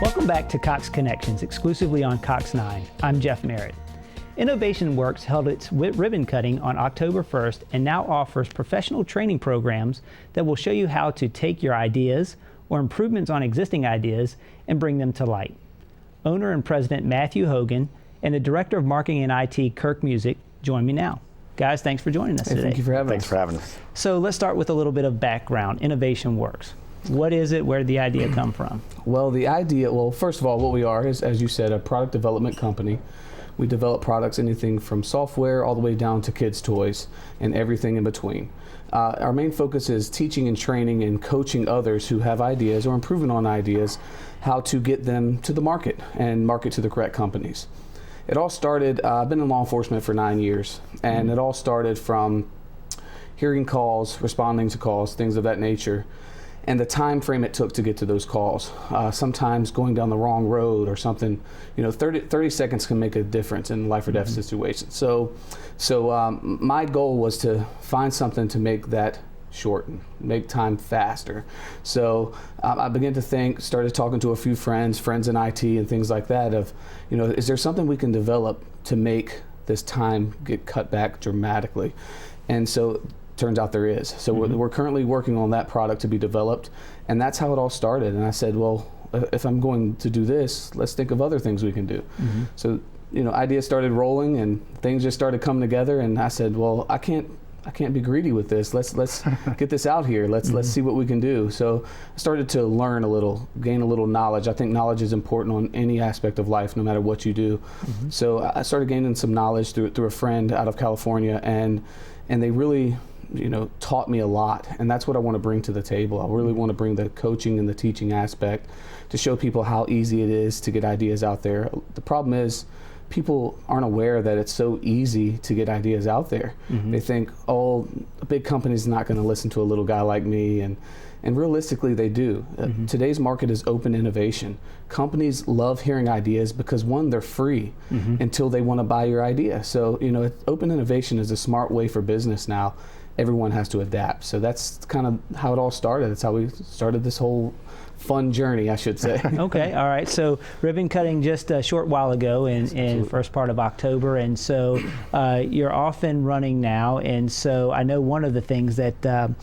Welcome back to Cox Connections, exclusively on Cox 9. I'm Jeff Merritt. Innovation Works held its ribbon cutting on October 1st and now offers professional training programs that will show you how to take your ideas or improvements on existing ideas and bring them to light. Owner and President Matthew Hogan and the Director of Marketing and IT, Kirk Musick, join me now. Guys, thanks for joining us today. Thank you for having us. Thanks for having us. So let's start with a little bit of background. Innovation Works. What is it? Where did the idea come from? Well, the idea, first of all, what we are is, as you said, a product development company. We develop products, anything from software all the way down to kids' toys and everything in between. Our main focus is teaching and training and coaching others who have ideas or improving on ideas, how to get them to the market and market to the correct companies. It all started, I've been in law enforcement for 9 years, and it all started from hearing calls, responding to calls, things of that nature, and the time frame it took to get to those calls. Sometimes going down the wrong road or something, 30 seconds can make a difference in life or death situations. So my goal was to find something to make that shorten, make time faster. So I began to think, started talking to a few friends in IT and things like that of, is there something we can develop to make this time get cut back dramatically? And so turns out there is. So we're currently working on that product to be developed, and that's how it all started. And I said, well, if I'm going to do this, let's think of other things we can do. So, ideas started rolling and things just started coming together, and I said, well, I can't be greedy with this. Let's get this out here. Let's see what we can do. So I started to learn a little, gain a little knowledge. I think knowledge is important on any aspect of life, no matter what you do. So I started gaining some knowledge through a friend out of California, and they really taught me a lot, and that's what I want to bring to the table. I really want to bring the coaching and the teaching aspect to show people how easy it is to get ideas out there. The problem is people aren't aware that it's so easy to get ideas out there. They think, oh, a big company's not going to listen to a little guy like me, and realistically they do. Today's market is open innovation. Companies love hearing ideas because, one, they're free until they want to buy your idea. So open innovation is a smart way for business now. Everyone has to adapt. So that's kind of how it all started. That's how we started this whole fun journey, I should say. Okay, all right. So ribbon cutting just a short while ago in first part of October, and so you're off and running now. And so I know one of the things that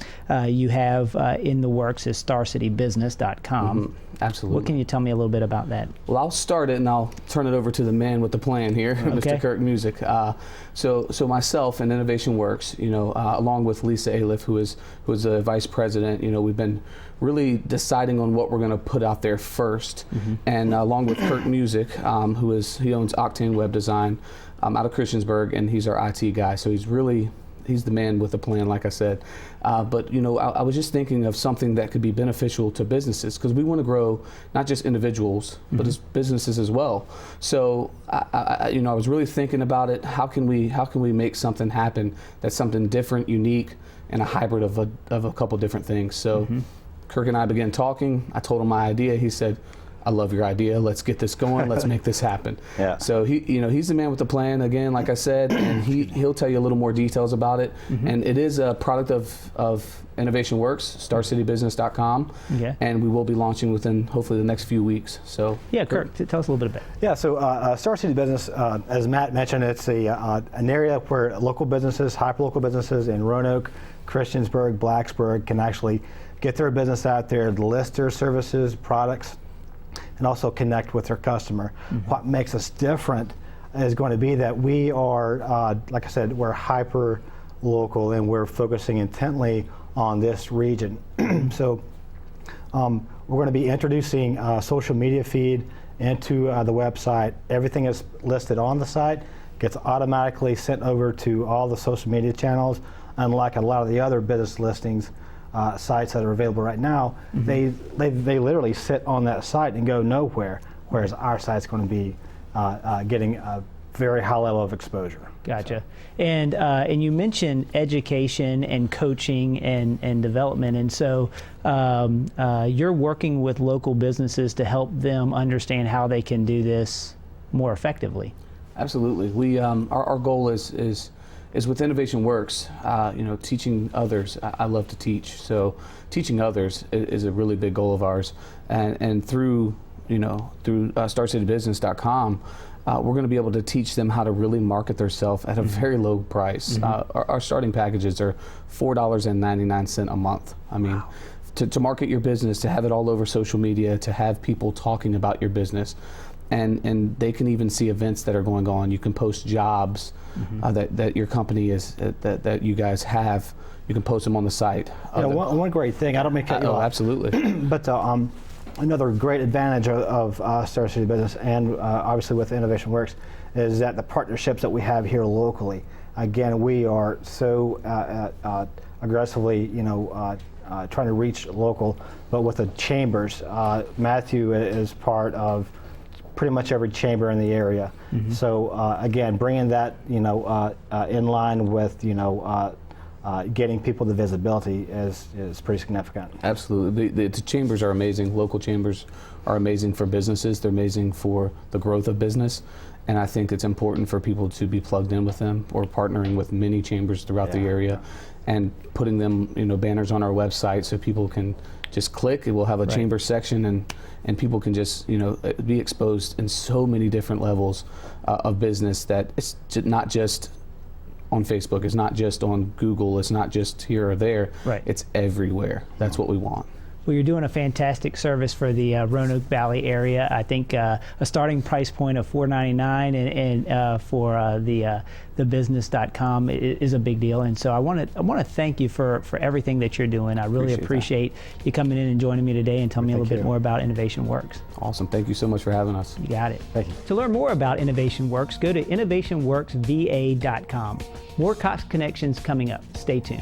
you have in the works is StarCityBusiness.com. Absolutely. What can you tell me a little bit about that? Well, I'll start it and I'll turn it over to the man with the plan here, Okay. Mr. Kirk Musick. So myself and Innovation Works, along with Lisa Aliff, who is the vice president, we've been really deciding on what we're going to put out there first. And along with Kirk Musick, he owns Octane Web Design out of Christiansburg, and he's our IT guy. So he's the man with the plan, like I said. But I was just thinking of something that could be beneficial to businesses, because we want to grow not just individuals, but as businesses as well. So I was really thinking about it. How can we make something happen that's something different, unique, and a hybrid of a couple different things? So Kirk and I began talking. I told him my idea. He said, I love your idea. Let's get this going. Let's make this happen. Yeah. So he's the man with the plan, again, like I said, and he'll tell you a little more details about it. And it is a product of Innovation Works, StarCityBusiness.com, and we will be launching within hopefully the next few weeks. So yeah, Kirk, tell us a little bit about it. Yeah. So Star City Business, as Matt mentioned, it's an area where local businesses, hyperlocal businesses in Roanoke, Christiansburg, Blacksburg can actually get their business out there, list their services, products, and also connect with their customer. What makes us different is going to be that we are, like I said, we're hyper local, and we're focusing intently on this region. So we're going to be introducing a social media feed into the website. Everything is listed on the site, gets automatically sent over to all the social media channels, unlike a lot of the other business listings sites that are available right now. They literally sit on that site and go nowhere, whereas our site's going to be getting a very high level of exposure. Gotcha. So. And you mentioned education and coaching and development, and so you're working with local businesses to help them understand how they can do this more effectively. Absolutely. We our goal is with Innovation Works, teaching others. I love to teach, so teaching others is a really big goal of ours, and through through StarCityBusiness.com, we're going to be able to teach them how to really market themselves at a very low price. Our starting packages are $4.99 a month. I mean, wow. To market your business, to have it all over social media, to have people talking about your business, and they can even see events that are going on. You can post jobs that your company is that you guys have. You can post them on the site. One great thing, I don't make it. Absolutely. But another great advantage of Star City Business, and obviously with Innovation Works, is that the partnerships that we have here locally. Again, we are so aggressively, trying to reach local, but with the chambers, Matthew is part of pretty much every chamber in the area. So again, bringing that, in line with, getting people the visibility is pretty significant. Absolutely. The chambers are amazing. Local chambers are amazing for businesses. They're amazing for the growth of business. And I think it's important for people to be plugged in with them, or partnering with many chambers throughout the area, and putting them, banners on our website so people can just click. It will have a chamber section, and people can just, be exposed in so many different levels of business, that it's not just on Facebook, it's not just on Google, it's not just here or there, it's everywhere. That's what we want. Well, you're doing a fantastic service for the Roanoke Valley area. I think a starting price point of $4.99 and for the business.com is a big deal. And so I want to thank you for everything that you're doing. I really appreciate you coming in and joining me today and telling me a little bit more about Innovation Works. Awesome. Thank you so much for having us. You got it. Thank you. To learn more about Innovation Works, go to innovationworksva.com. More Cox Connections coming up. Stay tuned.